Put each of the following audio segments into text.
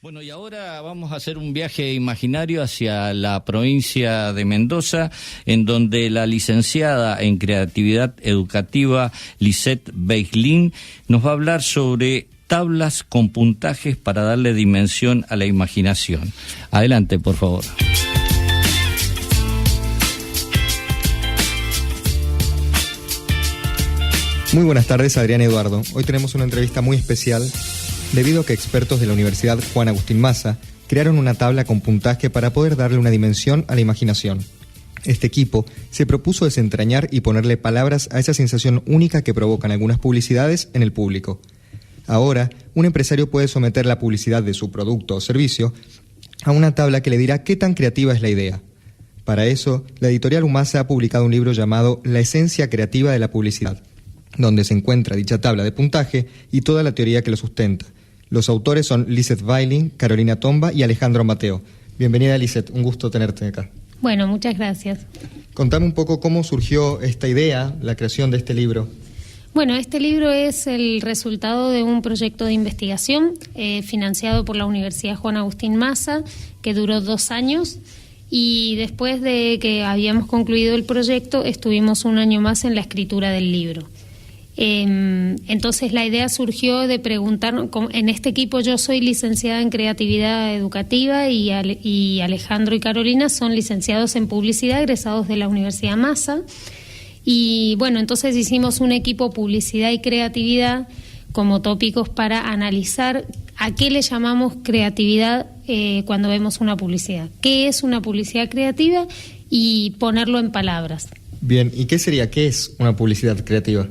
Bueno, y ahora vamos a hacer un viaje imaginario hacia la provincia de Mendoza, en donde la licenciada en Creatividad Educativa, Lisette Beiglin, nos va a hablar sobre tablas con puntajes para darle dimensión a la imaginación. Adelante, por favor. Muy buenas tardes, Adrián Eduardo. Hoy tenemos una entrevista muy especial debido a que expertos de la Universidad Juan Agustín Maza crearon una tabla con puntaje para poder darle una dimensión a la imaginación. Este equipo se propuso desentrañar y ponerle palabras a esa sensación única que provocan algunas publicidades en el público. Ahora, un empresario puede someter la publicidad de su producto o servicio a una tabla que le dirá qué tan creativa es la idea. Para eso, la editorial UMASA ha publicado un libro llamado La esencia creativa de la publicidad, donde se encuentra dicha tabla de puntaje y toda la teoría que lo sustenta. Los autores son Lisette Beiglin, Carolina Tomba y Alejandro Mateo. Bienvenida, Lisette, un gusto tenerte acá. Bueno, muchas gracias. Contame un poco cómo surgió esta idea, la creación de este libro. Bueno, este libro es el resultado de un proyecto de investigación financiado por la Universidad Juan Agustín Maza, que duró 2 años, y después de que habíamos concluido el proyecto, estuvimos 1 año más en la escritura del libro. Entonces la idea surgió de preguntar, en este equipo yo soy licenciada en Creatividad Educativa y Alejandro y Carolina son licenciados en Publicidad, egresados de la Universidad Maza, y bueno, entonces hicimos un equipo Publicidad y Creatividad como tópicos para analizar a qué le llamamos creatividad cuando vemos una publicidad, qué es una publicidad creativa y ponerlo en palabras. Bien, ¿y qué es una publicidad creativa?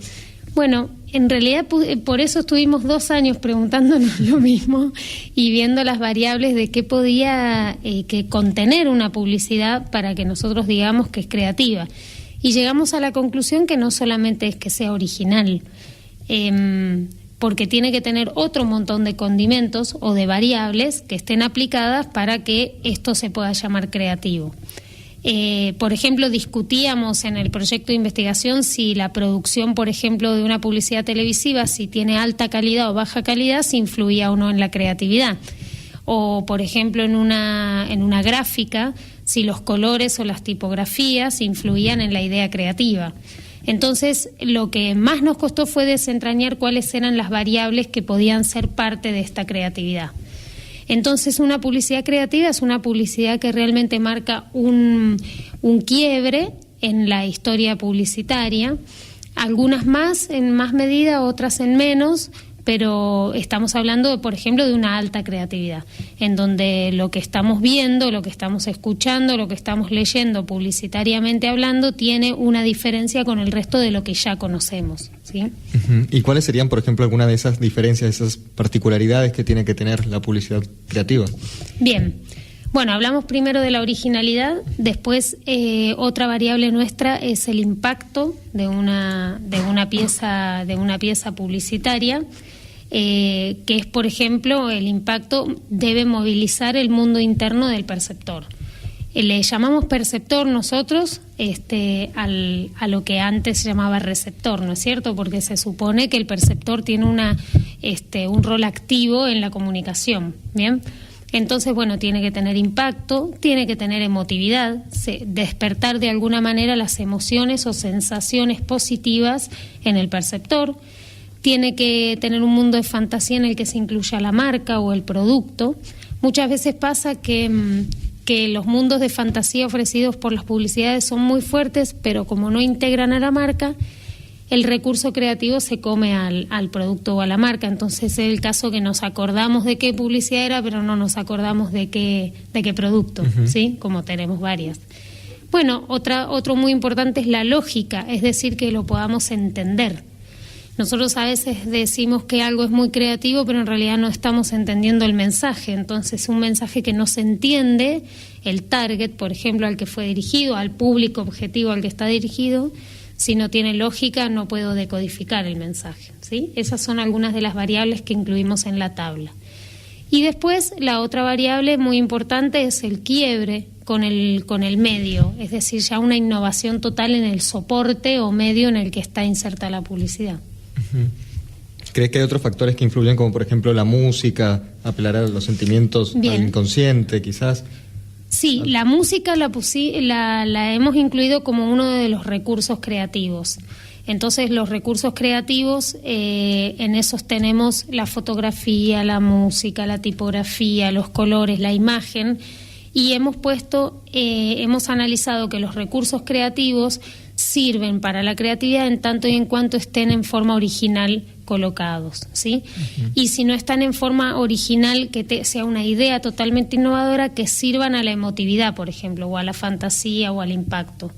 Bueno, en realidad por eso estuvimos 2 años preguntándonos lo mismo y viendo las variables de qué podía que contener una publicidad para que nosotros digamos que es creativa. Y llegamos a la conclusión que no solamente es que sea original, porque tiene que tener otro montón de condimentos o de variables que estén aplicadas para que esto se pueda llamar creativo. Por ejemplo, discutíamos en el proyecto de investigación si la producción, por ejemplo, de una publicidad televisiva, si tiene alta calidad o baja calidad, si influía o no en la creatividad. O, por ejemplo, en una gráfica, si los colores o las tipografías influían en la idea creativa. Entonces, lo que más nos costó fue desentrañar cuáles eran las variables que podían ser parte de esta creatividad. Entonces, una publicidad creativa es una publicidad que realmente marca un quiebre en la historia publicitaria, algunas más en más medida, otras en menos, pero estamos hablando, por ejemplo, de una alta creatividad, en donde lo que estamos viendo, lo que estamos escuchando, lo que estamos leyendo publicitariamente hablando, tiene una diferencia con el resto de lo que ya conocemos, ¿sí? Uh-huh. ¿Y cuáles serían, por ejemplo, algunas de esas diferencias, esas particularidades que tiene que tener la publicidad creativa? Bien. Bueno, hablamos primero de la originalidad, después otra variable nuestra es el impacto de una pieza publicitaria, que es, por ejemplo, el impacto debe movilizar el mundo interno del perceptor. Le llamamos perceptor nosotros a lo que antes se llamaba receptor, ¿no es cierto? Porque se supone que el perceptor tiene un rol activo en la comunicación, ¿bien? Entonces, bueno, tiene que tener impacto, tiene que tener emotividad, despertar de alguna manera las emociones o sensaciones positivas en el perceptor, tiene que tener un mundo de fantasía en el que se incluya la marca o el producto. Muchas veces pasa que los mundos de fantasía ofrecidos por las publicidades son muy fuertes, pero como no integran a la marca, el recurso creativo se come al producto o a la marca. Entonces es el caso que nos acordamos de qué publicidad era, pero no nos acordamos de qué producto, uh-huh. ¿Sí? Como tenemos varias. Bueno, otro muy importante es la lógica, es decir, que lo podamos entender. Nosotros a veces decimos que algo es muy creativo, pero en realidad no estamos entendiendo el mensaje. Entonces, un mensaje que no se entiende, el target, por ejemplo, al que fue dirigido, al público objetivo al que está dirigido, si no tiene lógica, no puedo decodificar el mensaje, ¿sí? Esas son algunas de las variables que incluimos en la tabla. Y después, la otra variable muy importante es el quiebre con el medio, es decir, ya una innovación total en el soporte o medio en el que está inserta la publicidad. ¿Crees que hay otros factores que influyen, como por ejemplo la música, apelar a los sentimientos, Bien. al inconsciente, quizás. Sí, la música la hemos incluido como uno de los recursos creativos. Entonces, los recursos creativos, en esos tenemos la fotografía, la música, la tipografía, los colores, la imagen, y hemos analizado que los recursos creativos sirven para la creatividad en tanto y en cuanto estén en forma original colocados, ¿sí? Uh-huh. Y si no están en forma original, que sea una idea totalmente innovadora, que sirvan a la emotividad, por ejemplo, o a la fantasía o al impacto.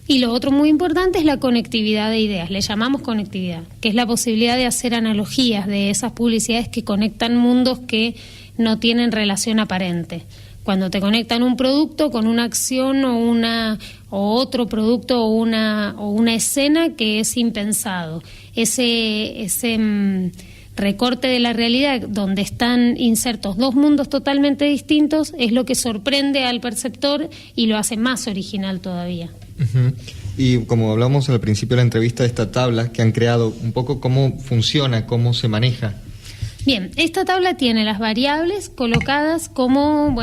Y lo otro muy importante es la conectividad de ideas, le llamamos conectividad, que es la posibilidad de hacer analogías de esas publicidades que conectan mundos que no tienen relación aparente. Cuando te conectan un producto con una acción o otro producto o una escena que es impensado. Ese recorte de la realidad donde están insertos dos mundos totalmente distintos es lo que sorprende al perceptor y lo hace más original todavía. Uh-huh. Y como hablamos al principio de la entrevista, de esta tabla que han creado, un poco cómo funciona, cómo se maneja. Bien, esta tabla tiene las variables colocadas como,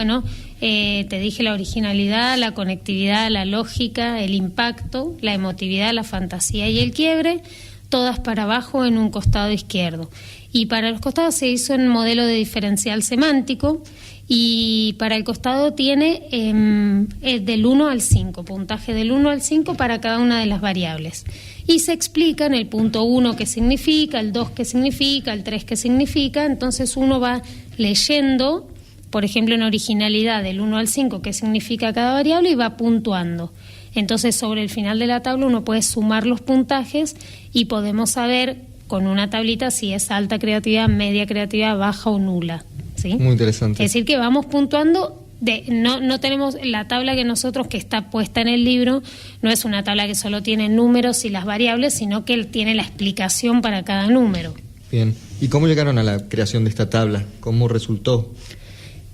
te dije la originalidad, la conectividad, la lógica, el impacto, la emotividad, la fantasía y el quiebre, todas para abajo en un costado izquierdo. Y para los costados se hizo en modelo de diferencial semántico y para el costado tiene del 1 al 5, puntaje del 1 al 5 para cada una de las variables. Y se explica en el punto 1 qué significa, el 2 qué significa, el 3 qué significa. Entonces uno va leyendo, por ejemplo en originalidad del 1 al 5 qué significa cada variable y va puntuando. Entonces sobre el final de la tabla uno puede sumar los puntajes y podemos saber con una tablita si es alta creatividad, media creatividad, baja o nula, ¿sí? Muy interesante. Es decir que vamos puntuando. No tenemos la tabla que nosotros, que está puesta en el libro, no es una tabla que solo tiene números y las variables, sino que él tiene la explicación para cada número. Bien. ¿Y cómo llegaron a la creación de esta tabla? ¿Cómo resultó?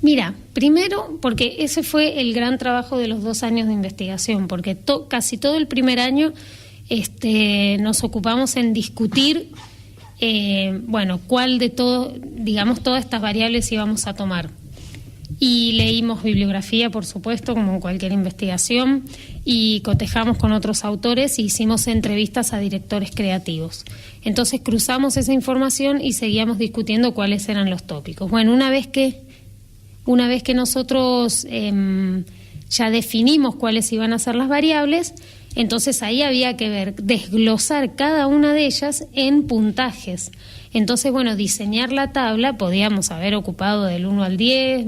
Mira, primero, porque ese fue el gran trabajo de los 2 años de investigación, porque casi todo el primer año nos ocupamos en discutir, cuál de todas estas variables íbamos a tomar. Y leímos bibliografía, por supuesto, como en cualquier investigación, y cotejamos con otros autores y hicimos entrevistas a directores creativos. Entonces cruzamos esa información y seguíamos discutiendo cuáles eran los tópicos. Bueno, una vez que nosotros ya definimos cuáles iban a ser las variables, entonces ahí había que desglosar cada una de ellas en puntajes. Entonces, diseñar la tabla podíamos haber ocupado del 1 al 10,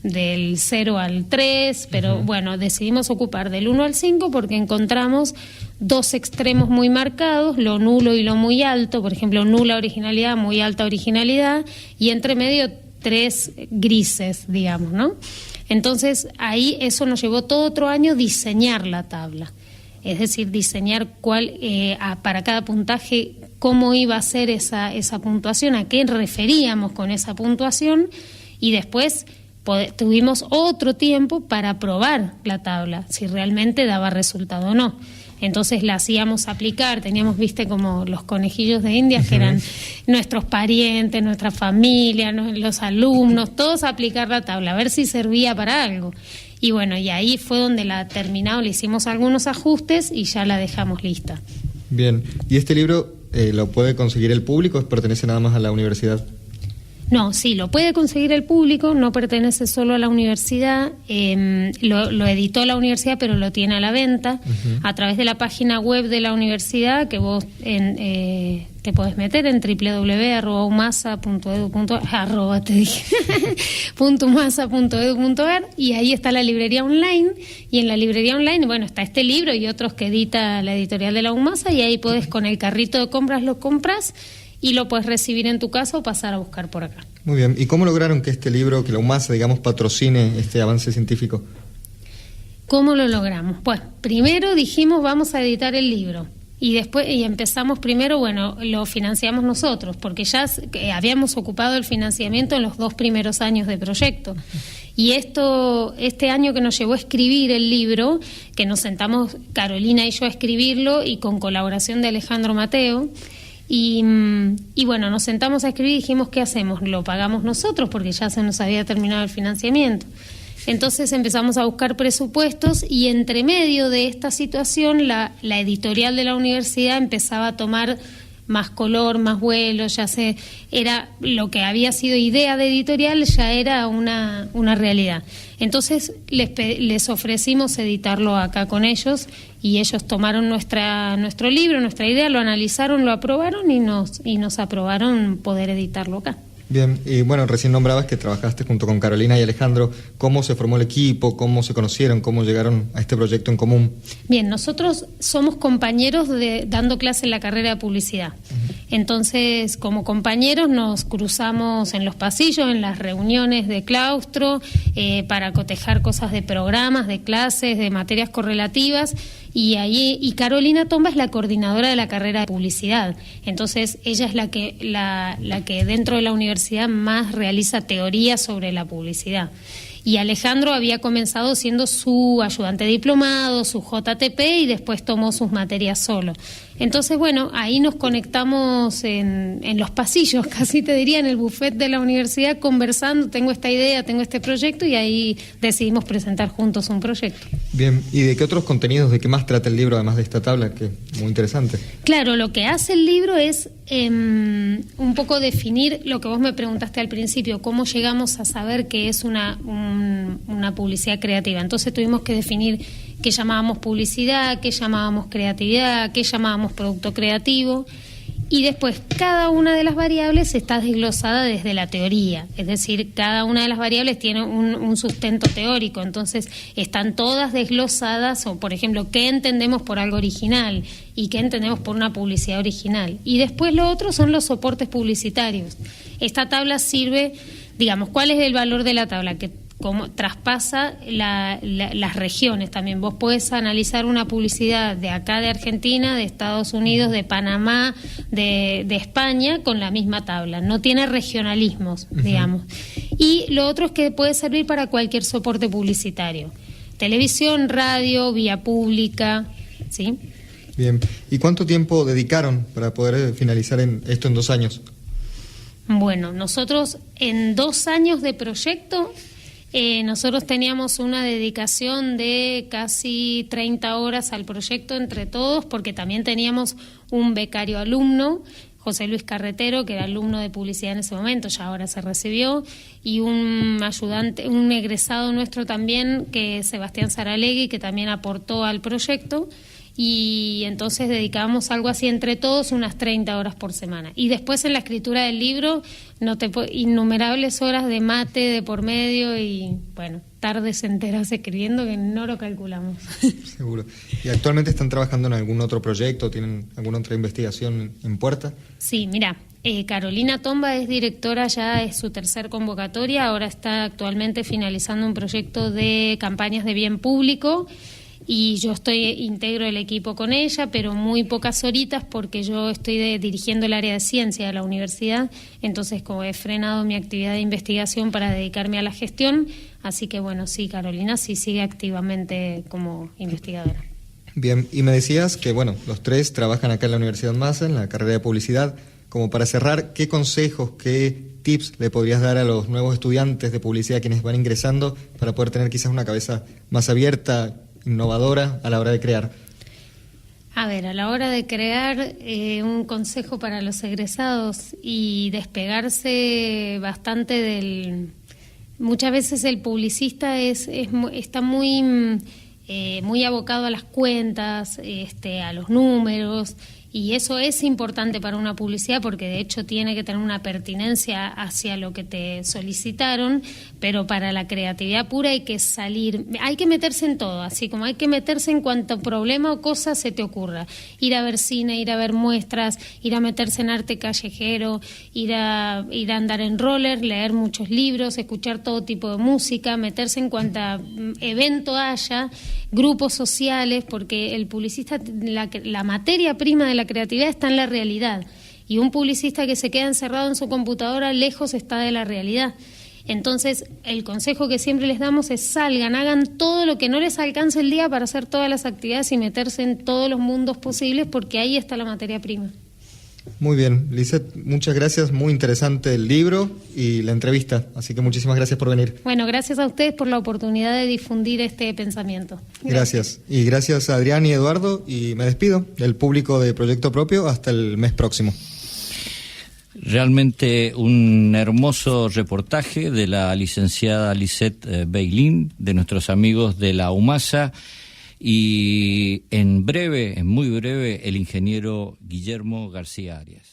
del 0 al 3, pero decidimos ocupar del 1 al 5 porque encontramos 2 extremos muy marcados, lo nulo y lo muy alto, por ejemplo, nula originalidad, muy alta originalidad, y entre medio 3 grises, digamos, ¿no? Entonces, ahí eso nos llevó todo otro año diseñar la tabla. Es decir, diseñar para cada puntaje cómo iba a ser esa puntuación, a qué referíamos con esa puntuación, y después tuvimos otro tiempo para probar la tabla, si realmente daba resultado o no. Entonces la hacíamos aplicar, teníamos, como los conejillos de Indias, que eran nuestros parientes, nuestra familia, los alumnos, todos a aplicar la tabla, a ver si servía para algo. Y y ahí fue donde la terminamos, le hicimos algunos ajustes y ya la dejamos lista. Bien, ¿y este libro lo puede conseguir el público o pertenece nada más a la universidad? No, sí, lo puede conseguir el público, no pertenece solo a la universidad, lo editó la universidad, pero lo tiene a la venta a través de la página web de la universidad, que vos te podés meter en www.umasa.edu.ar y ahí está la librería online, y en la librería online, está este libro y otros que edita la editorial de la UMASA, y ahí podés con el carrito de compras lo compras y lo puedes recibir en tu casa o pasar a buscar por acá. Muy bien. ¿Y cómo lograron que este libro, que la UMASA, patrocine este avance científico? ¿Cómo lo logramos? Bueno, primero dijimos vamos a editar el libro. Y después empezamos primero, lo financiamos nosotros, porque ya habíamos ocupado el financiamiento en los 2 primeros años de proyecto. Y este año que nos llevó a escribir el libro, que nos sentamos Carolina y yo a escribirlo, y con colaboración de Alejandro Mateo, Y bueno, nos sentamos a escribir y dijimos, ¿qué hacemos? Lo pagamos nosotros porque ya se nos había terminado el financiamiento. Entonces empezamos a buscar presupuestos y entre medio de esta situación la editorial de la universidad empezaba a tomar más color, más vuelo, era lo que había sido idea de editorial, ya era una realidad. Entonces les ofrecimos editarlo acá con ellos y ellos tomaron nuestro libro, nuestra idea, lo analizaron, lo aprobaron y nos aprobaron poder editarlo acá. Bien, y bueno, recién nombrabas que trabajaste junto con Carolina y Alejandro. ¿Cómo se formó el equipo? ¿Cómo se conocieron? ¿Cómo llegaron a este proyecto en común? Bien, nosotros somos compañeros dando clase en la carrera de publicidad. Entonces, como compañeros nos cruzamos en los pasillos, en las reuniones de claustro, para cotejar cosas de programas, de clases, de materias correlativas. Y Carolina Tomba es la coordinadora de la carrera de publicidad. Entonces, ella es la que dentro de la universidad más realiza teoría sobre la publicidad. Y Alejandro había comenzado siendo su ayudante diplomado, su JTP, y después tomó sus materias solo. Entonces, bueno, ahí nos conectamos en los pasillos, casi te diría, en el buffet de la universidad, conversando, tengo esta idea, tengo este proyecto, y ahí decidimos presentar juntos un proyecto. Bien, ¿y de qué otros contenidos, de qué más trata el libro, además de esta tabla, que es muy interesante? Claro, lo que hace el libro es un poco definir lo que vos me preguntaste al principio, cómo llegamos a saber que es una publicidad creativa. Entonces tuvimos que definir qué llamábamos publicidad, qué llamábamos creatividad, qué llamábamos producto creativo, y después cada una de las variables está desglosada desde la teoría, es decir, cada una de las variables tiene un sustento teórico, entonces están todas desglosadas, o por ejemplo, qué entendemos por algo original y qué entendemos por una publicidad original. Y después lo otro son los soportes publicitarios. Esta tabla sirve, digamos, ¿cuál es el valor de la tabla? Que como traspasa las regiones también. Vos podés analizar una publicidad de acá de Argentina, de Estados Unidos, de Panamá, de España, con la misma tabla. No tiene regionalismos, digamos. Y lo otro es que puede servir para cualquier soporte publicitario. Televisión, radio, vía pública, ¿sí? Bien. ¿Y cuánto tiempo dedicaron para poder finalizar esto en 2 años? Bueno, nosotros en 2 años de proyecto... nosotros teníamos una dedicación de casi 30 horas al proyecto entre todos, porque también teníamos un becario alumno, José Luis Carretero, que era alumno de publicidad en ese momento, ya ahora se recibió, y un ayudante, un egresado nuestro también, que es Sebastián Saralegui, que también aportó al proyecto. Y entonces dedicábamos algo así entre todos, unas 30 horas por semana. Y después en la escritura del libro, innumerables horas de mate de por medio y, bueno, tardes enteras escribiendo que no lo calculamos. Seguro. ¿Y actualmente están trabajando en algún otro proyecto? ¿Tienen alguna otra investigación en puerta? Sí, mira, Carolina Tomba es directora, ya es su 3er convocatoria, ahora está actualmente finalizando un proyecto de campañas de bien público. Y yo integro el equipo con ella, pero muy pocas horitas porque yo estoy dirigiendo el área de ciencia de la universidad, entonces como he frenado mi actividad de investigación para dedicarme a la gestión, así que bueno, sí, Carolina sí sigue activamente como investigadora. Bien, y me decías que bueno, los 3 trabajan acá en la Universidad Massa, en la carrera de publicidad. Como para cerrar, ¿qué consejos, qué tips le podrías dar a los nuevos estudiantes de publicidad quienes van ingresando para poder tener quizás una cabeza más abierta, innovadora a la hora de crear? A ver, a la hora de crear, un consejo para los egresados y despegarse bastante del... Muchas veces el publicista está muy abocado a las cuentas, a los números, y eso es importante para una publicidad porque de hecho tiene que tener una pertinencia hacia lo que te solicitaron, pero para la creatividad pura hay que meterse en todo, así como hay que meterse en cuanto problema o cosa se te ocurra, ir a ver cine, ir a ver muestras, ir a meterse en arte callejero, ir a andar en roller, leer muchos libros, escuchar todo tipo de música, meterse en cuanto evento haya, grupos sociales, porque el publicista, la materia prima de la creatividad está en la realidad, y un publicista que se queda encerrado en su computadora lejos está de la realidad. Entonces el consejo que siempre les damos es salgan, hagan todo lo que no les alcance el día para hacer todas las actividades y meterse en todos los mundos posibles, porque ahí está la materia prima. Muy bien, Lisette, muchas gracias, muy interesante el libro y la entrevista, así que muchísimas gracias por venir. Bueno, gracias a ustedes por la oportunidad de difundir este pensamiento. Gracias. Y gracias a Adrián y Eduardo, y me despido del público de Proyecto Propio hasta el mes próximo. Realmente un hermoso reportaje de la licenciada Lisette Beilín, de nuestros amigos de la UMASA, y en muy breve, el ingeniero Guillermo García Arias.